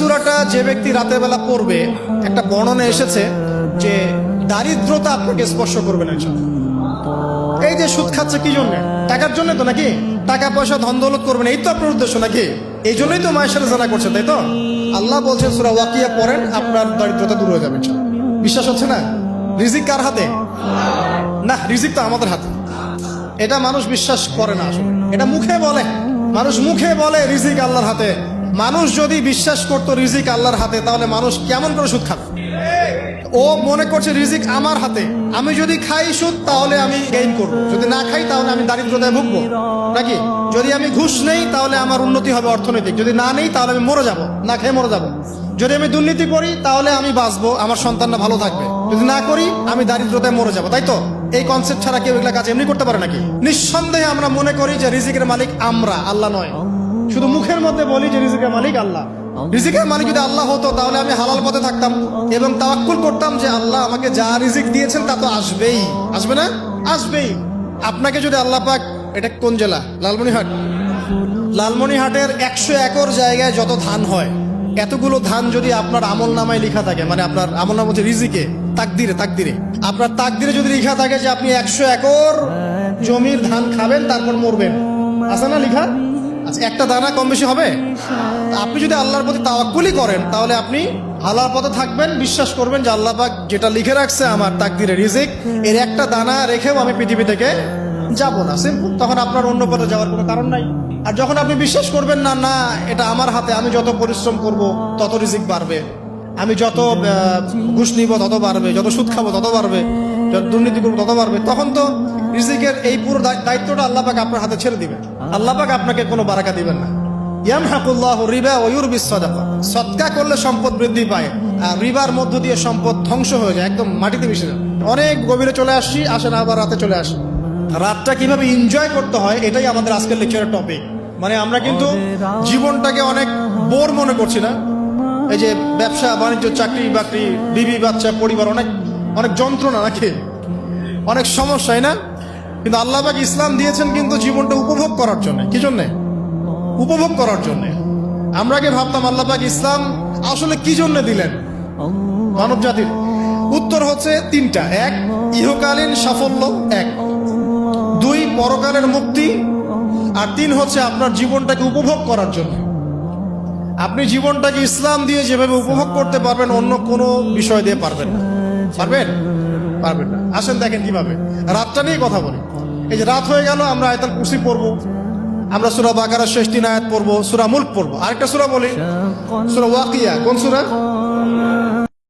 সূরাটা যে ব্যক্তি রাতের বেলা পড়বে, একটা বর্ণনা এসেছে যে দারিদ্রতা আপনাকে স্পর্শ করবে না। এই যে সুদ খাচ্ছে কি জন্য? টাকার জন্য তো নাকি? টাকা পয়সা ধন দৌলত করবেন, এই তো আপনার উদ্দেশ্য নাকি? এই জন্যই তো মায়ের সাথে জানা করছেন, তাই তো? আল্লাহ বলছেন সূরা ওয়াকিয়া পড়েন, আপনার দারিদ্রতা দূর হয়ে যাবে। বিশ্বাস হচ্ছে না? রিজিক কার হাতে? না, রিজিক তো আমাদের হাতে। এটা মানুষ বিশ্বাস করে না আসলে, এটা মুখে বলে। মানুষ মুখে বলে রিজিক আল্লাহর হাতে। মানুষ যদি বিশ্বাস করতো রিজিক আল্লাহর হাতে, তাহলে মানুষ কেমন করে সুদ খাবে? ও মনে করছে রিজিক আমার হাতে, আমি যদি খাই সুদ তাহলে আমি গেইন করবো, যদি না খাই তাহলে আমি দারিদ্রতায় ভুগবো নাকি? যদি আমি ঘুষ নেই তাহলে আমার উন্নতি হবে অর্থনৈতিক, যদি না নেই তাহলে আমি মরে যাব, না খেয়ে মরে যাব। যদি আমি দুর্নীতি করি তাহলে আমি বাঁচবো, আমার সন্তানরা ভালো থাকবে, যদি না করি আমি দারিদ্রতায় মরে যাব, তাই তো? এই কনসেপ্ট ছাড়া কেউ এগুলা কাজ এমনি করতে পারে নাকি? নিঃসন্দেহে আমরা মনে করি যে রিজিকের মালিক আমরা, আল্লাহ নয়। শুধু মুখের মধ্যে বলি যে রিজিকের মালিক আল্লাহ। রিজিকের মালিক যদি আল্লাহ হতো তাহলে আমি হালাল পথে থাকতাম এবং তাওয়াক্কুল করতাম যে আল্লাহ আমাকে যা রিজিক দিয়েছেন তা তো আসবেই, আসবে না? আসবেই। আপনাকে যদি আল্লাহ পাক, এটা কোন জেলা? লালমনিরহাট। লালমনিরহাটের 100 একর জায়গায় যত ধান হয়, এতগুলো ধান যদি আপনার আমল নামায় লেখা থাকে, মানে আপনার আমল নাম হচ্ছে রিজিকে, তাকদিরে, তাকদিরে আপনার তাকদিরে যদি লেখা থাকে যে আপনি 100 একর জমির ধান খাবেন তারপর মরবেন, আছে না লেখা? আচ্ছা, একটা দানা কম বেশি হবে? আপনি যদি আল্লাহর প্রতি তাওয়াক্কুলই করেন তাহলে আপনি হালাল পথে থাকবেন, বিশ্বাস করবেন যে আল্লাহ পাক যেটা লিখে রাখছে আমার তাকদিরে রিজিক, এর একটা দানা রেখেও আমি পৃথিবী থেকে যাব না, সিম্পল। তখন আপনার অন্য পথে যাওয়ার কোনো কারণ নাই। আর যখন আপনি বিশ্বাস করবেন না, না এটা আমার হাতে, আমি যত পরিশ্রম করব তত রিজিক বাড়বে, আমি যত ঘুষ নিব তত বাড়বে, যত সুদ খাবো তত বাড়বে, যত দুর্নীতি করবো তত বাড়বে, তখন তো রিজিকের এই পুরো দায়িত্বটা আল্লাহ পাক আপনার হাতে ছেড়ে দিবেন। আল্লাহ পাক আপনাকে কোনো বারাকা দিবেন না। ইয়ামহাকুল্লাহু রিবা ওয়া ইউরবিস সাদাকা। সদকা করলে সম্পদ বৃদ্ধি পায়, আর রিবার মধ্য দিয়ে সম্পদ ধ্বংস হয়ে যায়, একদম মাটিতে মিশে যায়। অনেক গভীরে চলে আসি, আসেন আবার রাতে চলে আসি। রাতটা কিভাবে এনজয় করতে হয় এটাই আমাদের আজকের লেকচারের টপিক। মানে আমরা কিন্তু জীবনটাকে অনেক বোর মনে করছি না? এই যে ব্যবসা বাণিজ্য, চাকরি বাকরি, বিবি বাচ্চা, পরিবার, অনেক অনেক যন্ত্রণা নাকি, অনেক সমস্যাই না? কিন্তু আল্লাহ পাক ইসলাম দিয়েছেন কিন্তু জীবনটা উপভোগ করার জন্য। কি জন্যে? উপভোগ করার জন্য। আমরা আগে ভাবতাম আল্লাহ পাক ইসলাম আসলে কি জন্য দিলেন মানব জাতির? উত্তর হচ্ছে 3টা। 1, ইহকালীন সাফল্য, 1, 2, পরকালের মুক্তি, আর 3 হচ্ছে আপনার জীবনটাকে উপভোগ করার জন্য। আপনি জীবনটাকে ইসলাম দিয়ে যেভাবে উপভোগ করতে পারবেন অন্য কোনো বিষয় দিয়ে পারবেন না। পারবেন? পারবেন না। আসেন দেখেন কিভাবে। রাতটা নিয়ে কথা বলি। এই যে রাত হয়ে গেল, আমরা আয়াতুল কুরসি পড়বো, আমরা সূরা বাকারার শেষ 3 আয়াত পড়বো, সূরা মুলক পড়বো, আরেকটা সূরা বলি সূরা ওয়াকিয়া। কোন সূরা?